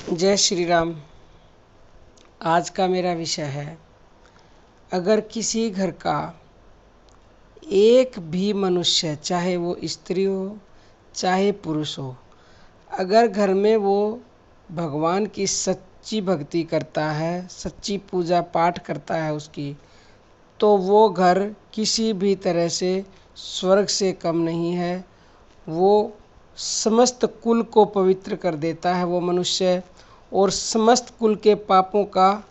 जय श्री राम। आज का मेरा विषय है, अगर किसी घर का एक भी मनुष्य, चाहे वो स्त्री हो चाहे पुरुष हो, अगर घर में वो भगवान की सच्ची भक्ति करता है, सच्ची पूजा पाठ करता है उसकी, तो वो घर किसी भी तरह से स्वर्ग से कम नहीं है। वो समस्त कुल को पवित्र कर देता है वो मनुष्य, और समस्त कुल के पापों का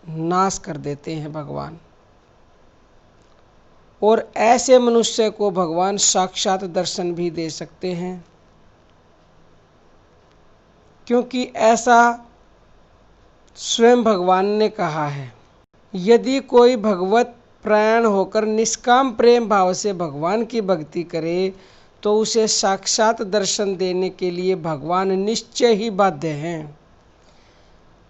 नाश कर देते हैं भगवान। और ऐसे मनुष्य को भगवान साक्षात दर्शन भी दे सकते हैं, क्योंकि ऐसा स्वयं भगवान ने कहा है। यदि कोई भगवत प्राण होकर निष्काम प्रेम भाव से भगवान की भक्ति करे, तो उसे साक्षात दर्शन देने के लिए भगवान निश्चय ही बाध्य हैं,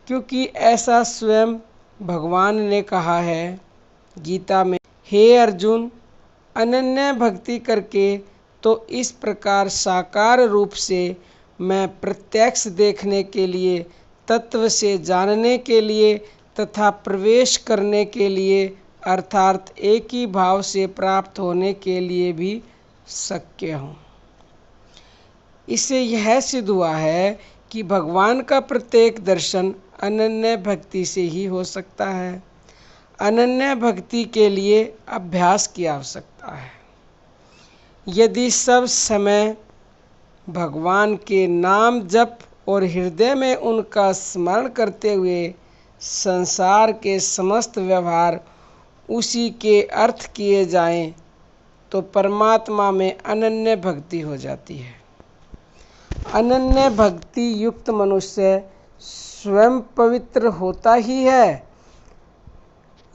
क्योंकि ऐसा स्वयं भगवान ने कहा है गीता में, हे अर्जुन, अनन्य भक्ति करके तो इस प्रकार साकार रूप से मैं प्रत्यक्ष देखने के लिए, तत्व से जानने के लिए तथा प्रवेश करने के लिए, अर्थात एक ही भाव से प्राप्त होने के लिए भी शक्य हूँ। इससे यह सिद्ध हुआ है कि भगवान का प्रत्येक दर्शन अनन्य भक्ति से ही हो सकता है। अनन्य भक्ति के लिए अभ्यास की आवश्यकता है। यदि सब समय भगवान के नाम जप और हृदय में उनका स्मरण करते हुए संसार के समस्त व्यवहार उसी के अर्थ किए जाएं, तो परमात्मा में अनन्य भक्ति हो जाती है। अनन्य भक्ति युक्त मनुष्य स्वयं पवित्र होता ही है,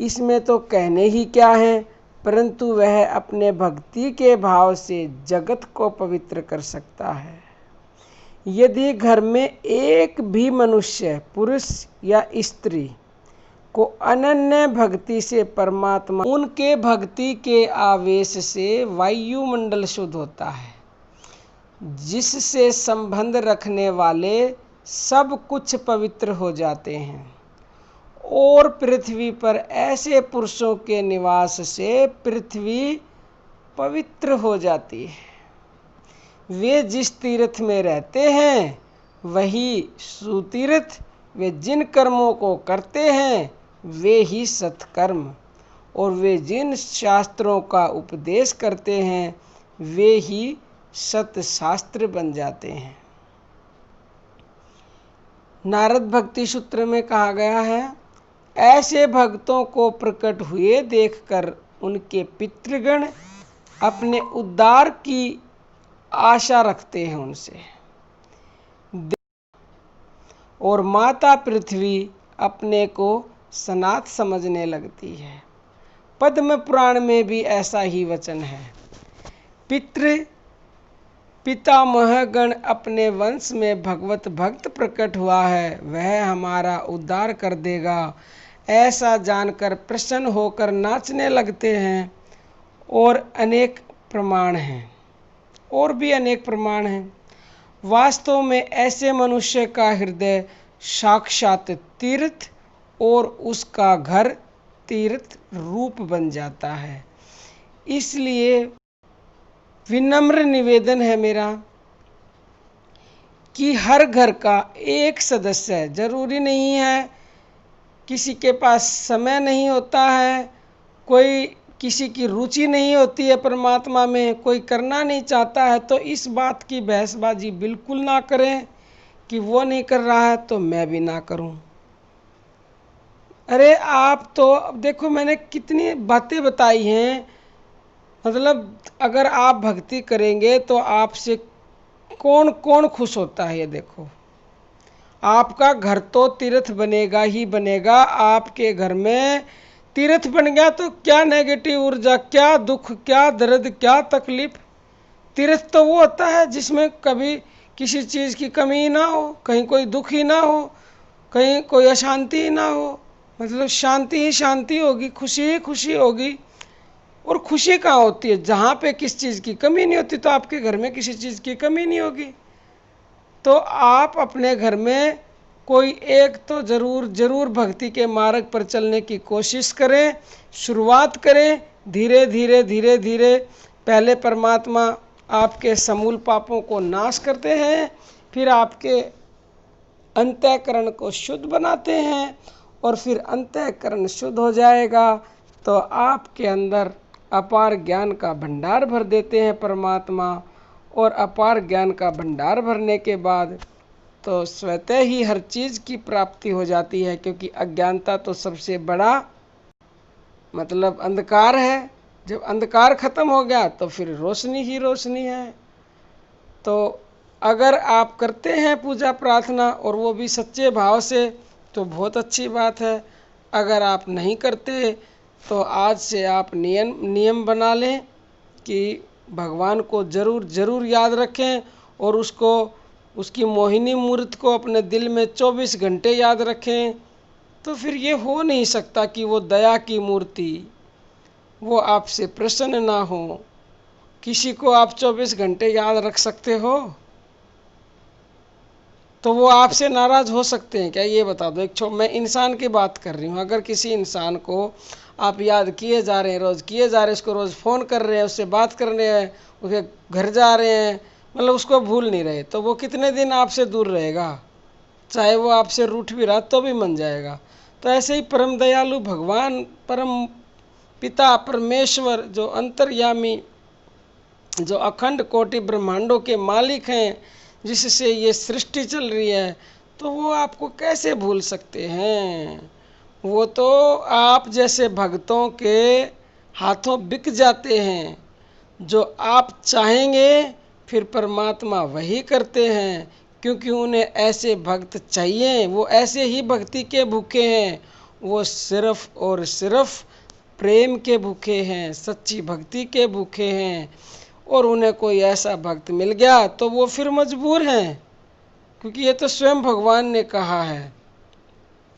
इसमें तो कहने ही क्या है, परंतु वह अपने भक्ति के भाव से जगत को पवित्र कर सकता है। यदि घर में एक भी मनुष्य, पुरुष या स्त्री, को अनन्य भक्ति से परमात्मा, उनके भक्ति के आवेश से वायुमंडल शुद्ध होता है, जिससे संबंध रखने वाले सब कुछ पवित्र हो जाते हैं। और पृथ्वी पर ऐसे पुरुषों के निवास से पृथ्वी पवित्र हो जाती है। वे जिस तीर्थ में रहते हैं वही सुतीर्थ, वे जिन कर्मों को करते हैं वे ही सत्कर्म, और वे जिन शास्त्रों का उपदेश करते हैं वे ही सत्शास्त्र बन जाते हैं। नारद भक्ति सूत्र में कहा गया है, ऐसे भक्तों को प्रकट हुए देखकर उनके पितृगण अपने उद्धार की आशा रखते हैं उनसे, और माता पृथ्वी अपने को सनाथ समझने लगती है। पद्म पुराण में भी ऐसा ही वचन है, पितामहगण अपने वंश में भगवत भक्त प्रकट हुआ है, वह हमारा उद्धार कर देगा, ऐसा जानकर प्रसन्न होकर नाचने लगते हैं। और अनेक प्रमाण हैं, और भी अनेक प्रमाण हैं। वास्तव में ऐसे मनुष्य का हृदय साक्षात तीर्थ और उसका घर तीर्थ रूप बन जाता है। इसलिए विनम्र निवेदन है मेरा कि हर घर का एक सदस्य, जरूरी नहीं है, किसी के पास समय नहीं होता है, कोई किसी की रुचि नहीं होती है परमात्मा में, कोई करना नहीं चाहता है, तो इस बात की बहसबाजी बिल्कुल ना करें कि वो नहीं कर रहा है तो मैं भी ना करूं। अरे आप तो देखो, मैंने कितनी बातें बताई हैं। मतलब अगर आप भक्ति करेंगे तो आपसे कौन कौन खुश होता है, ये देखो। आपका घर तो तीर्थ बनेगा ही बनेगा। आपके घर में तीर्थ बन गया तो क्या नेगेटिव ऊर्जा, क्या दुख, क्या दर्द, क्या तकलीफ। तीर्थ तो वो होता है जिसमें कभी किसी चीज़ की कमी ही ना हो, कहीं कोई दुख ही ना हो, कहीं कोई अशांति ही ना हो। मतलब शांति ही शांति होगी, खुशी ही खुशी होगी। और खुशी कहाँ होती है? जहाँ पे किस चीज़ की कमी नहीं होती, तो आपके घर में किसी चीज़ की कमी नहीं होगी। तो आप अपने घर में कोई एक तो जरूर भक्ति के मार्ग पर चलने की कोशिश करें, शुरुआत करें। धीरे धीरे पहले परमात्मा आपके समूल पापों को नाश करते हैं, फिर आपके अंतःकरण को शुद्ध बनाते हैं, और फिर अंतःकरण शुद्ध हो जाएगा तो आपके अंदर अपार ज्ञान का भंडार भर देते हैं परमात्मा। और अपार ज्ञान का भंडार भरने के बाद तो स्वतः ही हर चीज़ की प्राप्ति हो जाती है, क्योंकि अज्ञानता तो सबसे बड़ा मतलब अंधकार है। जब अंधकार खत्म हो गया तो फिर रोशनी ही रोशनी है। तो अगर आप करते हैं पूजा प्रार्थना और वो भी सच्चे भाव से तो बहुत अच्छी बात है। अगर आप नहीं करते तो आज से आप नियम बना लें कि भगवान को जरूर याद रखें, और उसकी मोहिनी मूर्त को अपने दिल में 24 घंटे याद रखें। तो फिर ये हो नहीं सकता कि वो दया की मूर्ति वो आपसे प्रसन्न ना हो। किसी को आप 24 घंटे याद रख सकते हो तो वो आपसे नाराज हो सकते हैं क्या, ये बता दो। मैं इंसान की बात कर रही हूँ। अगर किसी इंसान को आप याद किए जा रहे हैं, रोज़ किए जा रहे हैं, उसको रोज़ फ़ोन कर रहे हैं, उससे बात कर रहे हैं, उसके घर जा रहे हैं, मतलब उसको भूल नहीं रहे, तो वो कितने दिन आपसे दूर रहेगा। चाहे वो आपसे रूठ भी रहा तो भी मन जाएगा। तो ऐसे ही परम दयालु भगवान, परम पिता परमेश्वर, जो अंतर्यामी, जो अखंड कोटि ब्रह्मांडों के मालिक हैं, जिससे ये सृष्टि चल रही है, तो वो आपको कैसे भूल सकते हैं। वो तो आप जैसे भक्तों के हाथों बिक जाते हैं। जो आप चाहेंगे फिर परमात्मा वही करते हैं, क्योंकि उन्हें ऐसे भक्त चाहिए। वो ऐसे ही भक्ति के भूखे हैं। वो सिर्फ और सिर्फ प्रेम के भूखे हैं, सच्ची भक्ति के भूखे हैं। और उन्हें कोई ऐसा भक्त मिल गया तो वो फिर मजबूर हैं, क्योंकि ये तो स्वयं भगवान ने कहा है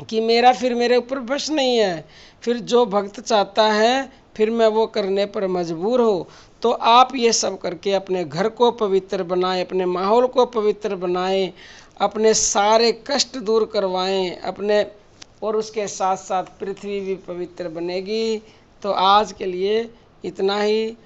कि मेरा फिर मेरे ऊपर बस नहीं है। फिर जो भक्त चाहता है फिर मैं वो करने पर मजबूर हो। तो आप ये सब करके अपने घर को पवित्र बनाएं, अपने माहौल को पवित्र बनाएं, अपने सारे कष्ट दूर करवाएं अपने, और उसके साथ साथ पृथ्वी भी पवित्र बनेगी। तो आज के लिए इतना ही।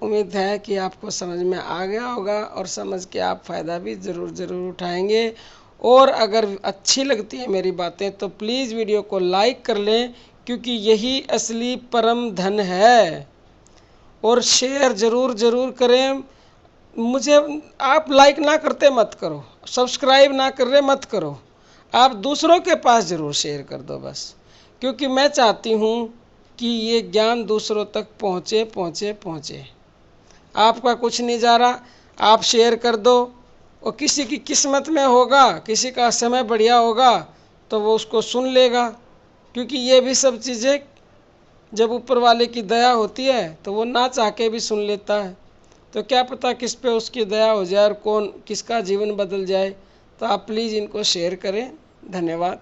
उम्मीद है कि आपको समझ में आ गया होगा, और समझ के आप फ़ायदा भी ज़रूर उठाएंगे। और अगर अच्छी लगती है मेरी बातें तो प्लीज़ वीडियो को लाइक कर लें, क्योंकि यही असली परम धन है। और शेयर ज़रूर करें। मुझे आप लाइक ना करते मत करो, सब्सक्राइब ना कर रहे मत करो, आप दूसरों के पास ज़रूर शेयर कर दो बस, क्योंकि मैं चाहती हूँ कि ये ज्ञान दूसरों तक पहुँचे। आपका कुछ नहीं जा रहा, आप शेयर कर दो, और किसी की किस्मत में होगा, किसी का समय बढ़िया होगा तो वो उसको सुन लेगा। क्योंकि ये भी सब चीज़ें जब ऊपर वाले की दया होती है तो वो ना चाह के भी सुन लेता है। तो क्या पता किस पे उसकी दया हो जाए और कौन किसका जीवन बदल जाए। तो आप प्लीज़ इनको शेयर करें। धन्यवाद।